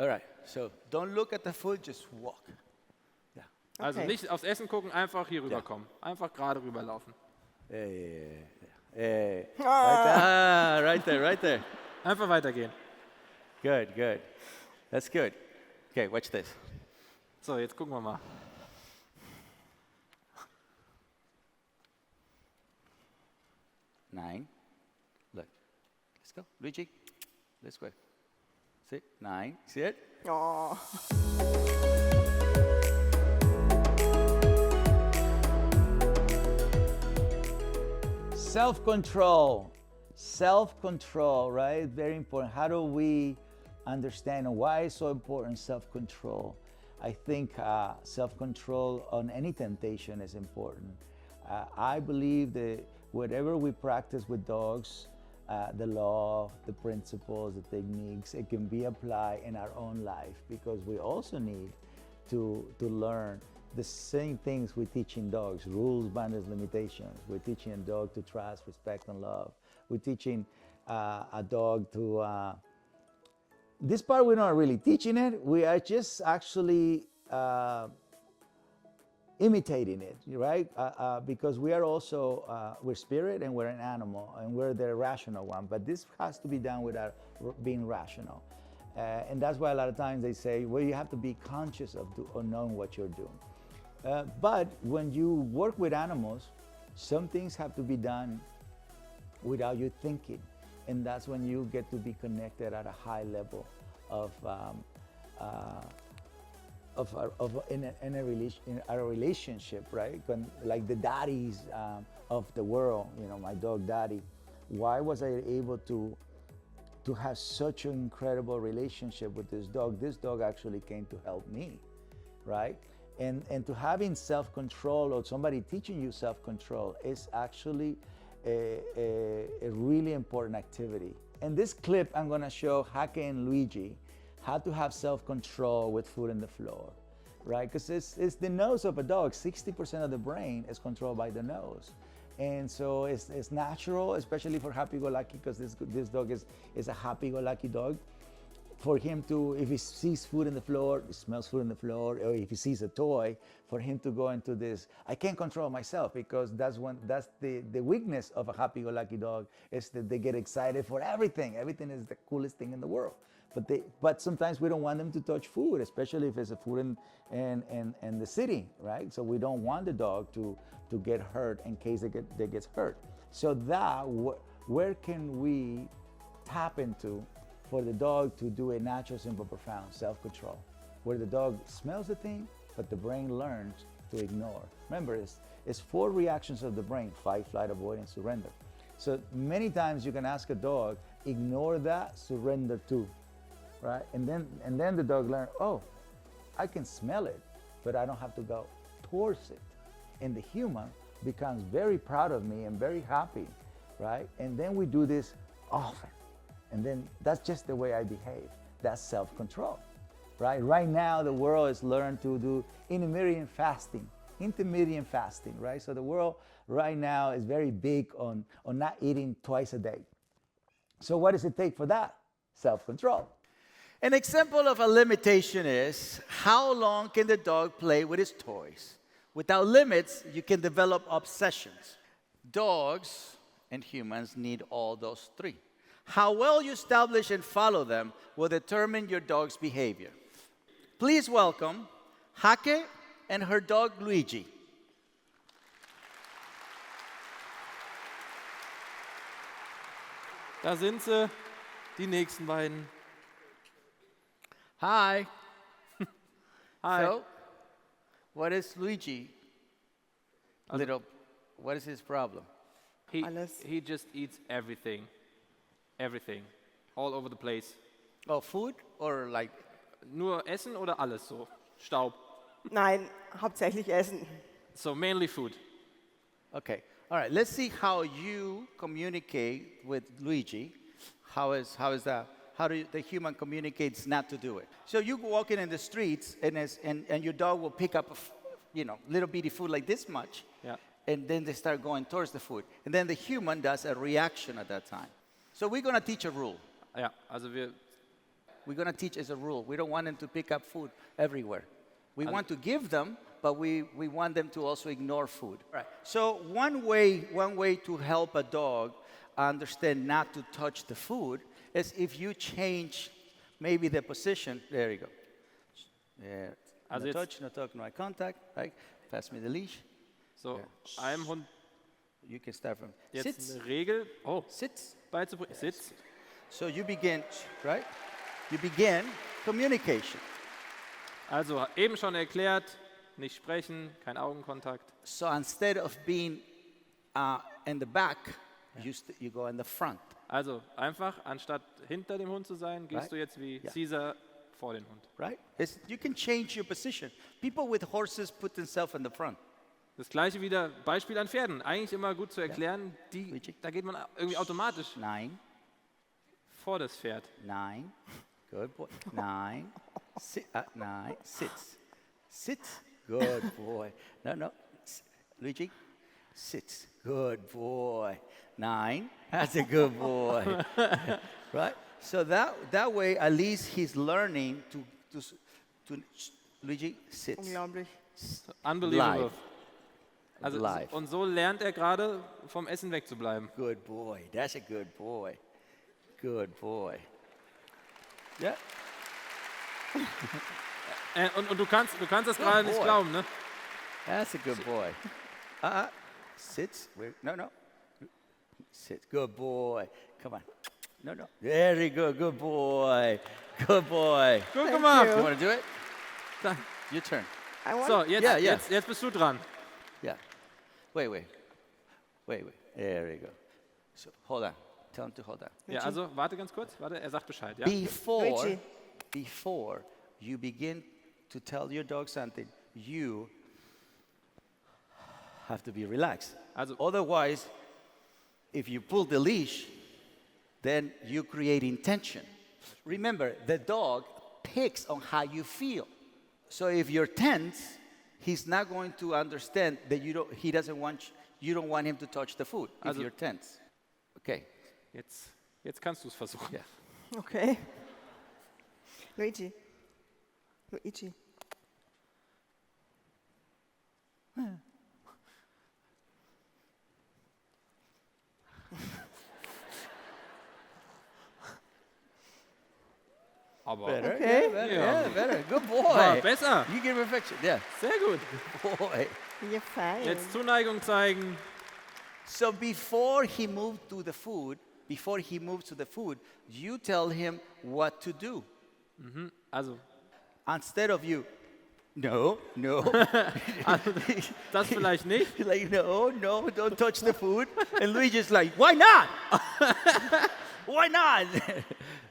All right, so don't look at the food, just walk. Yeah. Also Okay. nicht aufs Essen gucken, einfach hier rüberkommen. Einfach gerade rüberlaufen. Hey. Right there. Ah, right there, right there. Einfach weitergehen. Good, good. That's good. Okay, watch this. So, jetzt gucken wir mal. Nine. Look. Let's go. Luigi, this way. See? 9. See it? Oh. Self-control, right? Very important. How do we understand and why is so important self-control? I think self-control on any temptation is important. I believe that whatever we practice with dogs, the law, the principles, the techniques, it can be applied in our own life because we also need to learn the same things we teach in dogs: rules, boundaries, limitations. We're teaching a dog to trust, respect, and love. We're teaching a dog to, this part we're not really teaching it, we are just actually imitating it, right? Because we are also, we're spirit and we're an animal and we're the rational one, but this has to be done without being rational. And that's why a lot of times they say, well, you have to be conscious of knowing what you're doing. But when you work with animals, some things have to be done without you thinking. And that's when you get to be connected at a high level in a relationship, right? Like the daddies of the world, you know, my dog Daddy. Why was I able to have such an incredible relationship with this dog? This dog actually came to help me, right? And to having self-control or somebody teaching you self-control is actually a really important activity. In this clip, I'm gonna show Hake and Luigi how to have self-control with food on the floor, right? Because it's the nose of a dog. 60% of the brain is controlled by the nose. And so it's natural, especially for happy-go-lucky, because this dog is a happy-go-lucky dog. For him to, if he sees food on the floor, he smells food on the floor, or if he sees a toy, for him to go into this, I can't control myself, because that's the weakness of a happy-go-lucky dog, is that they get excited for everything. Everything is the coolest thing in the world. But sometimes we don't want them to touch food, especially if it's a food in the city, right? So we don't want the dog to get hurt in case they gets hurt. So where can we tap into for the dog to do a natural, simple, profound self-control, where the dog smells the thing, but the brain learns to ignore. Remember, it's 4 reactions of the brain: fight, flight, avoidance, surrender. So many times you can ask a dog, ignore that, surrender to, right? And then the dog learns, oh, I can smell it, but I don't have to go towards it. And the human becomes very proud of me and very happy, right? And then we do this often. And then that's just the way I behave. That's self-control, right? Right now, the world has learned to do intermittent fasting, right? So the world right now is very big on not eating twice a day. So what does it take for that? Self-control. An example of a limitation is, how long can the dog play with his toys? Without limits, you can develop obsessions. Dogs and humans need all those 3. How well you establish and follow them will determine your dog's behavior. Please welcome Hake and her dog Luigi. Da sind sie, die nächsten beiden. Hi. Hi. So, what is Luigi? What is his problem? He just eats everything. Everything. All over the place. Oh, food or like? Nur Essen oder alles so? Staub. Nein, hauptsächlich Essen. So mainly food. Okay. All right. Let's see how you communicate with Luigi. How is that? How do the human communicates not to do it? So you walking in the streets and your dog will pick up little bitty food like this much. Yeah. And then they start going towards the food. And then the human does a reaction at that time. So we're going to teach a rule. Ja, also wir we're going to teach as a rule. We don't want them to pick up food everywhere. We want to give them, but we want them to also ignore food. Right. So one way to help a dog understand not to touch the food is if you change maybe the position. There you go. Yeah. Also No jetzt- touch, no talk, no eye contact. Right. Pass me the leash. So, Ja. einem Hund You can start from jetzt sits. eine Regel Sits. beizubringen. Sitz. So you begin, right? You begin communication. Also eben schon erklärt, nicht sprechen, kein Augenkontakt. So instead of being in the back, you go in the front. Also einfach, anstatt hinter dem Hund zu sein, gehst Right. du jetzt wie Ja. Cesar vor den Hund. Right? You can change your position. People with horses put themselves in the front. Das gleiche wieder, Beispiel an Pferden. Eigentlich immer gut zu erklären, Luigi. da geht man irgendwie automatisch 9, vor das Pferd. 9. Good boy. 9. 9. Sits. Sits. Good boy. No. Luigi. Sits. Good boy. 9. That's a good boy. Right? So that way, at least he's learning to Luigi sits. Unglaublich. Unbelievable. Live. Also, Live. und so lernt er gerade vom Essen wegzubleiben. Good boy. That's a good boy. Good boy. Yeah. Und du kannst das gerade nicht boy. glauben, ne? That's a good boy. Sits. No. Sit. Good boy. Come on. No. Very good. Good boy. Good boy. Gut Thank gemacht. you. You want to do it? Da. Your turn. I want So, jetzt, Ja, ja. Jetzt bist du dran. Yeah. Wait. There you go. So hold on. Tell him to hold on. Ja, also warte ganz kurz. Warte, er sagt Bescheid. Ja? Before Luigi. you begin to tell your dog something, you have to be relaxed. Also- Otherwise, if you pull the leash, then you create tension. Remember, the dog picks on how you feel. So if you're tense, he's not going to understand that you don't want him to touch the food if Also- you're tense. Okay. Jetzt kannst du es versuchen. Yeah. Okay. Luigi. Aber Better. Okay. Yeah, better. Yeah. Yeah, better. Good war boy. besser. You give perfection. Yeah. Sehr gut. Boy. You're fine. Jetzt Zuneigung zeigen. So before he moves to the food, you tell him what to do. Also, Instead of you, no. das vielleicht nicht. Like, no, don't touch the food. And Luigi's like, why not? Why not?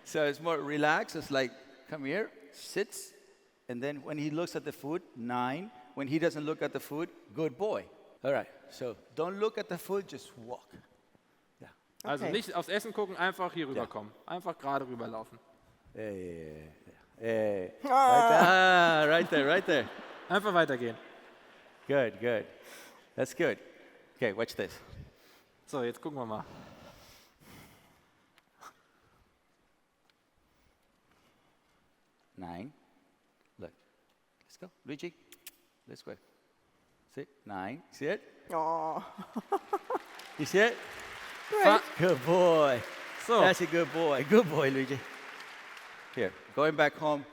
So it's more relaxed. It's like, come here, sits. And then when he looks at the food, 9. When he doesn't look at the food, good boy. All right, so don't look at the food, just walk. Yeah. Also Okay. nicht aufs Essen gucken, einfach hier rüberkommen. Einfach gerade rüberlaufen. Hey. Right there. Einfach weitergehen. Good. That's good. Okay, watch this. So, jetzt gucken wir mal. Nine. Look. Let's go. Luigi, this way. See? 9. See it? Oh. You see it? Fa Good boy. so, That's a good boy. Good boy, Luigi. Here, going back home.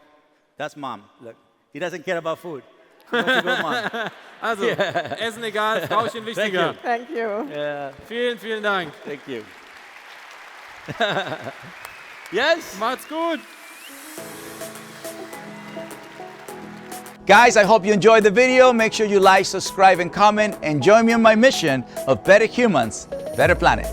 That's mom. Look, he doesn't care about food. He wants to go mom. also Essen egal, Frauchen wichtiger. Thank you. Yeah, Vielen Dank. thank you. Yes? Macht's gut. Guys, I hope you enjoyed the video. Make sure you like, subscribe, and comment, and join me on my mission of better humans, better planet.